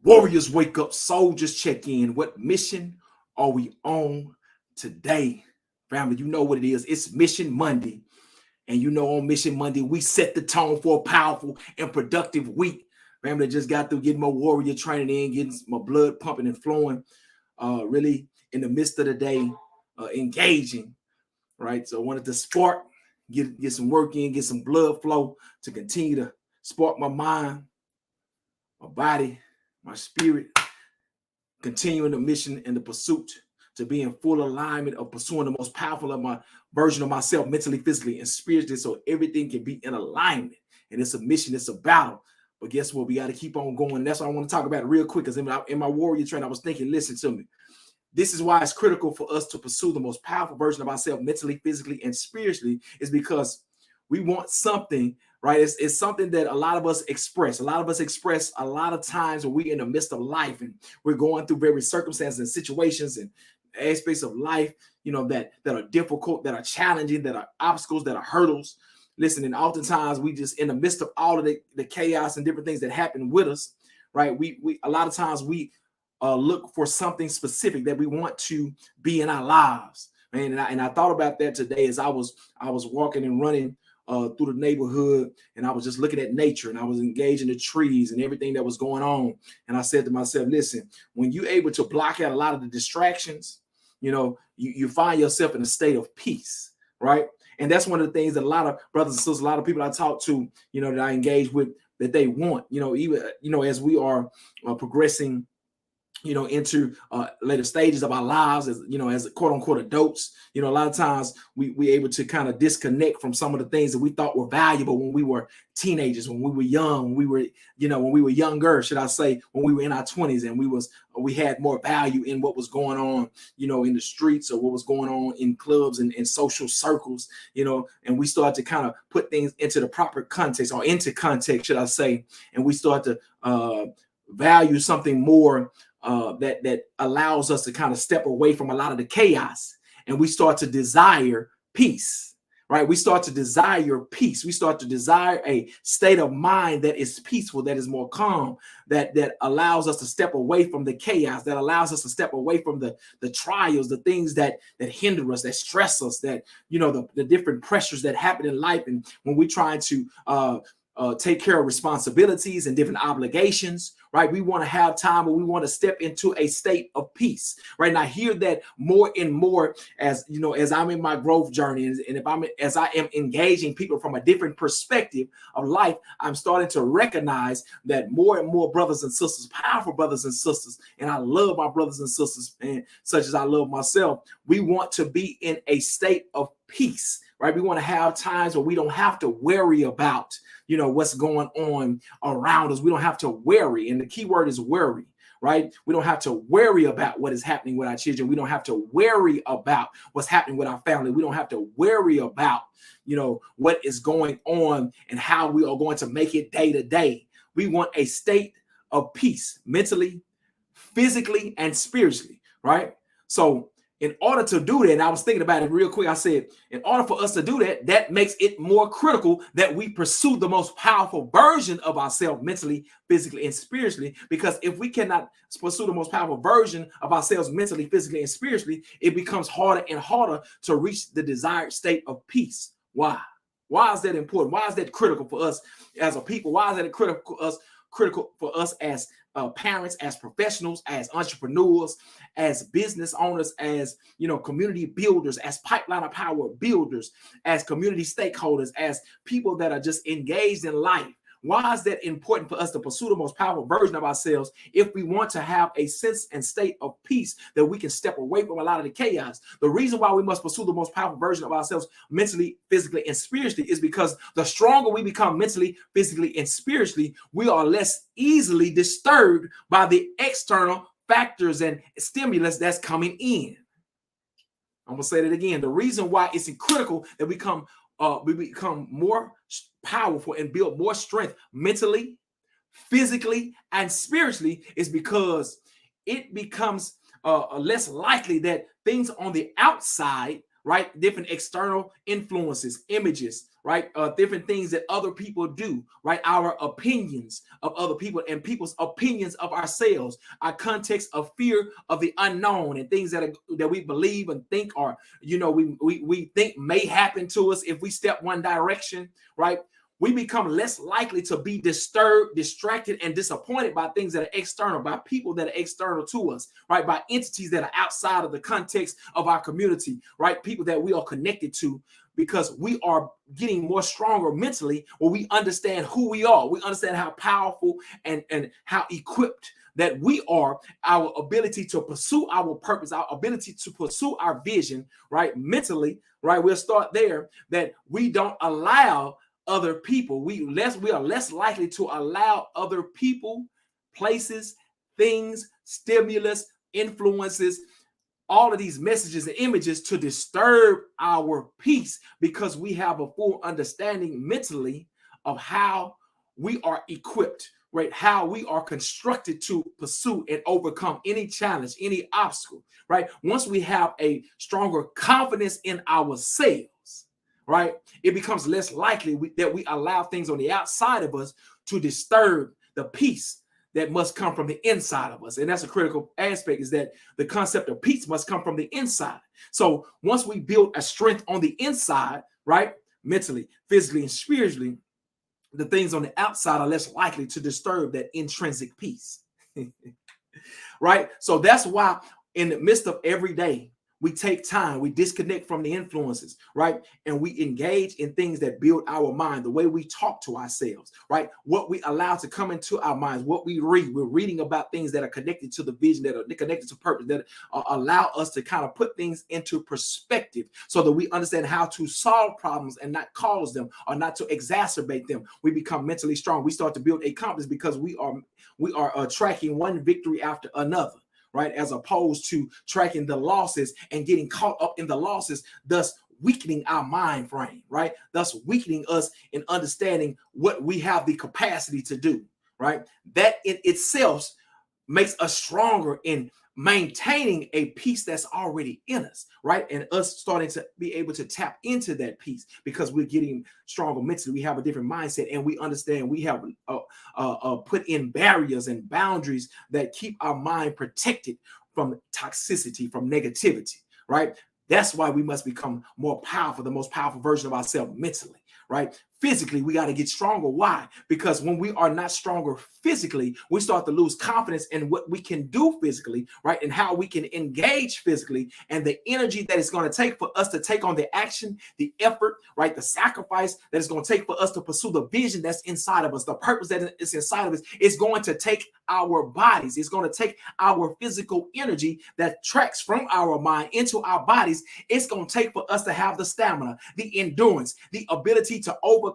Warriors wake up, soldiers check in. What mission are we on today? Family, you know what it is. It's Mission Monday. And you know, on Mission Monday, we set the tone for a powerful and productive week. Family, just got through getting my warrior training in, getting my blood pumping and flowing, really in the midst of the day, engaging, right? So I wanted to spark, get some work in, get some blood flow to continue to spark my mind, my body, my spirit, continuing the mission and the pursuit to be in full alignment of pursuing the most powerful of my version of myself, mentally, physically, and spiritually, so everything can be in alignment. And it's a mission, it's a battle. But guess what? We got to keep on going. That's what I want to talk about real quick. Because in my warrior training, I was thinking, listen to me. This is why it's critical for us to pursue the most powerful version of ourselves, mentally, physically, and spiritually, is because we want something, right? It's something that a lot of us express. A lot of us express a lot of times when we're in the midst of life and we're going through various circumstances and situations and aspects of life, you know, that are difficult, that are challenging, that are obstacles, that are hurdles. Listen, and oftentimes we just in the midst of all of the chaos and different things that happen with us, right? We a lot of times we look for something specific that we want to be in our lives, man. And I thought about that today as I was walking and running through the neighborhood, and I was just looking at nature, and I was engaging the trees and everything that was going on. And I said to myself, listen, when you're able to block out a lot of the distractions, you know, you find yourself in a state of peace, right? And that's one of the things that a lot of brothers and sisters, a lot of people I talk to, you know, that I engage with, that they want, you know, even, you know, as we are progressing, you know, into later stages of our lives, as you know, as quote unquote adults, you know, a lot of times we able to kind of disconnect from some of the things that we thought were valuable when we were teenagers, when we were young, when we were, you know, when we were younger, should I say, when we were in our 20s, and we had more value in what was going on, you know, in the streets, or what was going on in clubs and social circles, you know, and we start to kind of put things into the proper context, or into context, should I say, and we start to value something more that allows us to kind of step away from a lot of the chaos, and we start to desire peace, right? We start to desire peace. We start to desire a state of mind that is peaceful, that is more calm, that allows us to step away from the chaos, that allows us to step away from the trials, the things that hinder us, that stress us, that, you know, the different pressures that happen in life. And when we're trying to take care of responsibilities and different obligations, right? We want to have time, but we want to step into a state of peace, right? And I hear that more and more as, you know, as I'm in my growth journey, and as I am engaging people from a different perspective of life, I'm starting to recognize that more and more brothers and sisters, powerful brothers and sisters, and I love my brothers and sisters, man, such as I love myself. We want to be in a state of peace, right? We want to have times where we don't have to worry about, you know, what's going on around us. We don't have to worry. And the key word is worry, right? We don't have to worry about what is happening with our children. We don't have to worry about what's happening with our family. We don't have to worry about, you know, what is going on and how we are going to make it day to day. We want a state of peace, mentally, physically, and spiritually, right? So in order to do that, and I was thinking about it real quick, I said, in order for us to do that, that makes it more critical that we pursue the most powerful version of ourselves, mentally, physically, and spiritually. Because if we cannot pursue the most powerful version of ourselves, mentally, physically, and spiritually, it becomes harder and harder to reach the desired state of peace. Why? Why is that important? Why is that critical for us as a people? Why is that critical for us as parents, as professionals, as entrepreneurs, as business owners, as, you know, community builders, as pipeline of power builders, as community stakeholders, as people that are just engaged in life? Why is that important for us to pursue the most powerful version of ourselves if we want to have a sense and state of peace that we can step away from a lot of the chaos? The reason why we must pursue the most powerful version of ourselves mentally, physically, and spiritually is because the stronger we become mentally, physically, and spiritually, we are less easily disturbed by the external factors and stimulus that's coming in. I'm going to say that again. The reason why it's critical that we become more powerful and build more strength mentally, physically, and spiritually is because it becomes less likely that things on the outside, right, different external influences, images, right? Different things that other people do, right? Our opinions of other people and people's opinions of ourselves, our context of fear of the unknown and things that we believe and think are, we think may happen to us if we step one direction, right? We become less likely to be disturbed, distracted, and disappointed by things that are external, by people that are external to us, right? By entities that are outside of the context of our community, right? People that we are connected to, because we are getting more stronger mentally, or we understand who we are. We understand how powerful and how equipped that we are, our ability to pursue our purpose, our ability to pursue our vision, right? Mentally, right? We'll start there, that we don't allow other people. We are less likely to allow other people, places, things, stimulus, influences, all of these messages and images to disturb our peace, because we have a full understanding mentally of how we are equipped, right? How we are constructed to pursue and overcome any challenge, any obstacle, right? Once we have a stronger confidence in ourselves, right, it becomes less likely that we allow things on the outside of us to disturb the peace that must come from the inside of us. And that's a critical aspect, is that the concept of peace must come from the inside. So once we build a strength on the inside, right, mentally, physically, and spiritually, the things on the outside are less likely to disturb that intrinsic peace. Right? So that's why in the midst of every day, we take time, we disconnect from the influences, right? And we engage in things that build our mind, the way we talk to ourselves, right? What we allow to come into our minds, what we read. We're reading about things that are connected to the vision, that are connected to purpose, that allow us to kind of put things into perspective so that we understand how to solve problems and not cause them, or not to exacerbate them. We become mentally strong. We start to build a confidence because we are tracking one victory after another, right? As opposed to tracking the losses and getting caught up in the losses, thus weakening our mind frame, right? Thus weakening us in understanding what we have the capacity to do, right? That in itself makes us stronger in maintaining a peace that's already in us, right? And us starting to be able to tap into that peace because we're getting stronger mentally. We have a different mindset, and we understand we have put in barriers and boundaries that keep our mind protected from toxicity, from negativity, right? That's why we must become more powerful, the most powerful version of ourselves mentally, right? Physically, we got to get stronger. Why? Because when we are not stronger physically, we start to lose confidence in what we can do physically, right? And how we can engage physically, and the energy that it's going to take for us to take on the action, the effort, right? The sacrifice that it's going to take for us to pursue the vision that's inside of us, the purpose that is inside of us. It's going to take our bodies. It's going to take our physical energy that tracks from our mind into our bodies. It's going to take for us to have the stamina, the endurance, the ability to overcome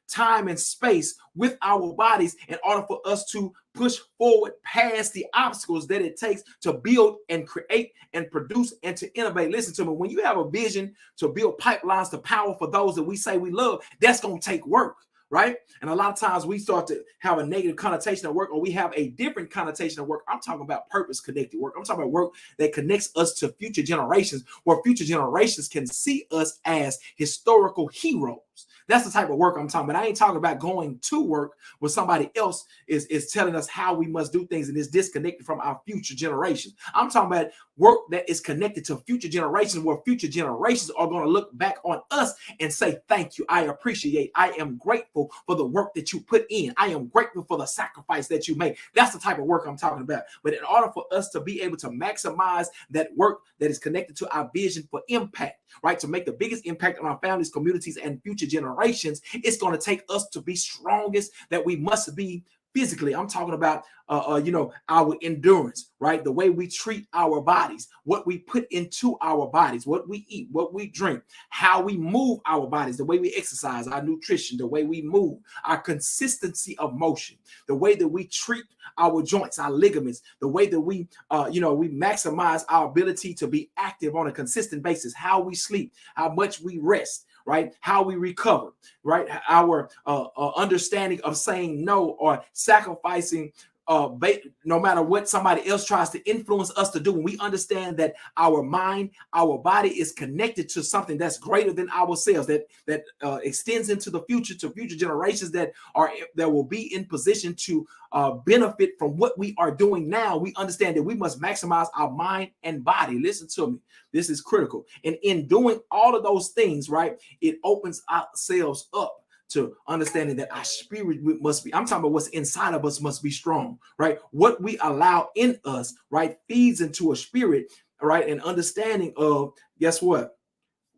time and space with our bodies in order for us to push forward past the obstacles that it takes to build and create and produce and to innovate. Listen to me, when you have a vision to build pipelines to power for those that we say we love, that's going to take work, right? And a lot of times we start to have a negative connotation of work, or we have a different connotation of work. I'm talking about purpose connected work. I'm talking about work that connects us to future generations, where future generations can see us as historical heroes. That's the type of work I'm talking about. I ain't talking about going to work where somebody else is telling us how we must do things and is disconnected from our future generations. I'm talking about work that is connected to future generations, where future generations are going to look back on us and say, thank you. I appreciate, I am grateful for the work that you put in. I am grateful for the sacrifice that you make. That's the type of work I'm talking about. But in order for us to be able to maximize that work that is connected to our vision for impact, right, to make the biggest impact on our families, communities, and future generations, it's going to take us to be strongest that we must be physically. I'm talking about, our endurance, right? The way we treat our bodies, what we put into our bodies, what we eat, what we drink, how we move our bodies, the way we exercise, our nutrition, the way we move, our consistency of motion, the way that we treat our joints, our ligaments, the way that we maximize our ability to be active on a consistent basis, how we sleep, how much we rest, right? How we recover, right? Our understanding of saying no or sacrificing no matter what somebody else tries to influence us to do, when we understand that our mind, our body is connected to something that's greater than ourselves, that extends into the future, to future generations that will be in position to benefit from what we are doing now, we understand that we must maximize our mind and body. Listen to me. This is critical. And in doing all of those things, right, it opens ourselves up to understanding that our spirit must be, I'm talking about what's inside of us must be strong, right? What we allow in us, right, feeds into a spirit, right? And understanding of, guess what?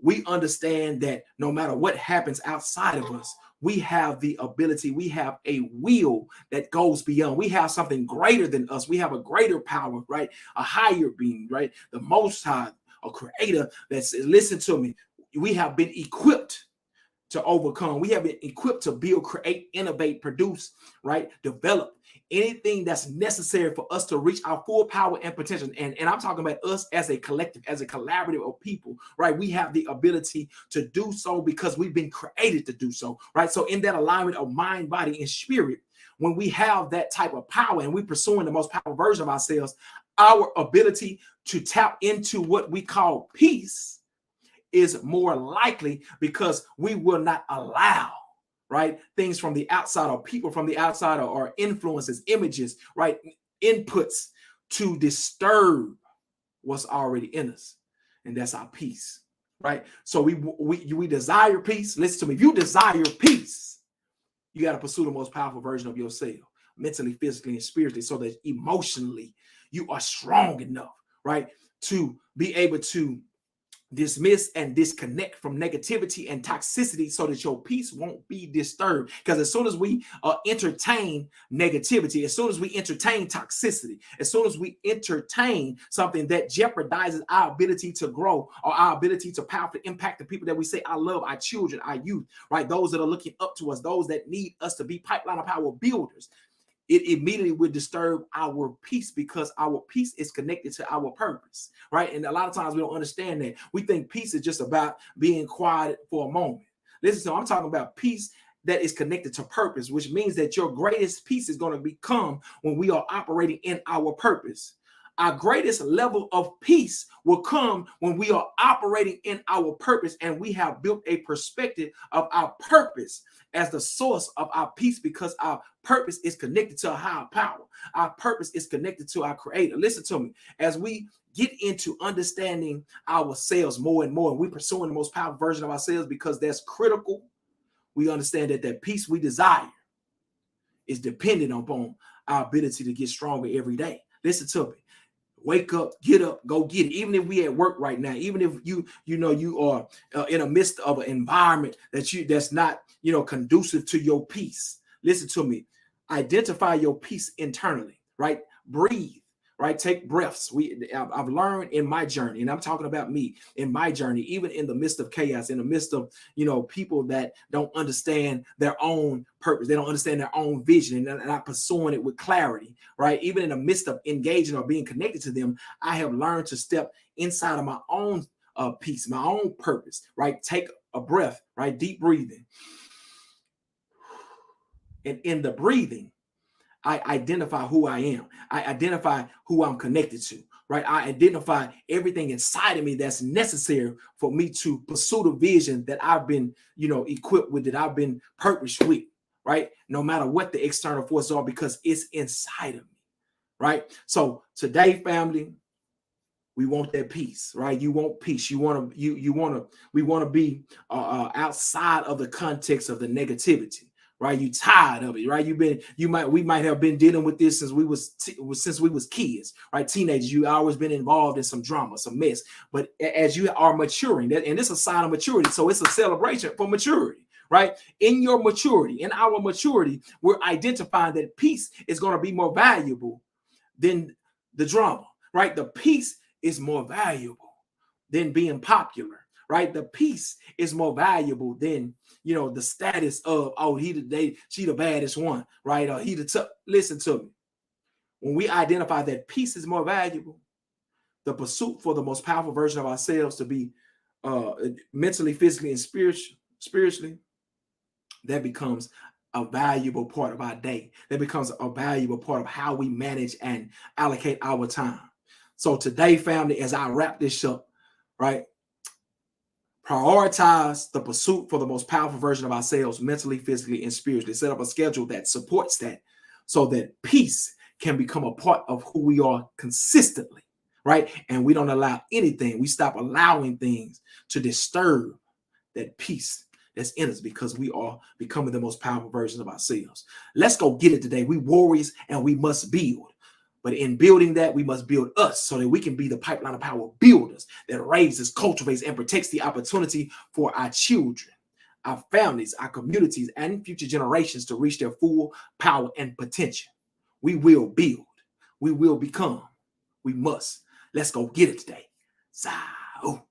We understand that no matter what happens outside of us, we have the ability, we have a will that goes beyond. We have something greater than us. We have a greater power, right? A higher being, right? The Most High, a creator that says, listen to me, we have been equipped to overcome. We have been equipped to build, create, innovate, produce, right? Develop anything that's necessary for us to reach our full power and potential. And I'm talking about us as a collective, as a collaborative of people, right? We have the ability to do so because we've been created to do so, right? So in that alignment of mind, body, and spirit, when we have that type of power and we're pursuing the most powerful version of ourselves, our ability to tap into what we call peace is more likely, because we will not allow, right, things from the outside or people from the outside or influences, images, right, inputs to disturb what's already in us. And that's our peace, right? So we desire peace. Listen to me. If you desire peace, you got to pursue the most powerful version of yourself, mentally, physically, and spiritually, so that emotionally you are strong enough, right, to be able to dismiss and disconnect from negativity and toxicity, so that your peace won't be disturbed. Because as soon as we entertain negativity, as soon as we entertain toxicity, as soon as we entertain something that jeopardizes our ability to grow or our ability to powerfully impact the people that we say I love, our children, our youth, right, those that are looking up to us, those that need us to be pipeline of power builders, it immediately would disturb our peace, because our peace is connected to our purpose, right? And a lot of times we don't understand that. We think peace is just about being quiet for a moment. Listen, so I'm talking about peace that is connected to purpose, which means that your greatest peace is going to become when we are operating in our purpose. Our greatest level of peace will come when we are operating in our purpose and we have built a perspective of our purpose as the source of our peace, because our purpose is connected to a higher power. Our purpose is connected to our creator. Listen to me. As we get into understanding ourselves more and more, and we're pursuing the most powerful version of ourselves, because that's critical, we understand that that peace we desire is dependent upon our ability to get stronger every day. Listen to me. Wake up, get up, go get it. Even if we at work right now, even if you are in the midst of an environment that's not conducive to your peace. Listen to me. Identify your peace internally, right? Breathe, right? Take breaths. I've learned in my journey, and I'm talking about me in my journey, even in the midst of chaos, in the midst of people that don't understand their own purpose, they don't understand their own vision, and they're not pursuing it with clarity, right? Even in the midst of engaging or being connected to them, I have learned to step inside of my own peace, my own purpose, right? Take a breath, right? Deep breathing. And in the breathing, I identify who I am. I identify who I'm connected to, right? I identify everything inside of me that's necessary for me to pursue the vision that I've been, equipped with, that I've been purposed with, right? No matter what the external forces are, because it's inside of me, right? So today, family, we want that peace, right? You want peace. We want to be outside of the context of the negativity. Right, you tired of it, right? We might have been dealing with this since we was kids, right? Teenagers, you always been involved in some drama, some mess. But as you are maturing, and this is a sign of maturity, so it's a celebration for maturity, right? In your maturity, in our maturity, we're identifying that peace is going to be more valuable than the drama, right? The peace is more valuable than being popular, right? The peace is more valuable than the status of, oh, she the baddest one, right? Or he the tough. Listen to me. When we identify that peace is more valuable, the pursuit for the most powerful version of ourselves to be mentally, physically, and spiritually, that becomes a valuable part of our day. That becomes a valuable part of how we manage and allocate our time. So today, family, as I wrap this up, right? Prioritize the pursuit for the most powerful version of ourselves, mentally, physically, and spiritually. Set up a schedule that supports that so that peace can become a part of who we are consistently, right? And we don't allow anything, we stop allowing things to disturb that peace that's in us because we are becoming the most powerful versions of ourselves. Let's go get it today. We warriors and we must build. But in building that, we must build us so that we can be the pipeline of power builders that raises, cultivates, and protects the opportunity for our children, our families, our communities, and future generations to reach their full power and potential. We will build. We will become. We must. Let's go get it today. Zao.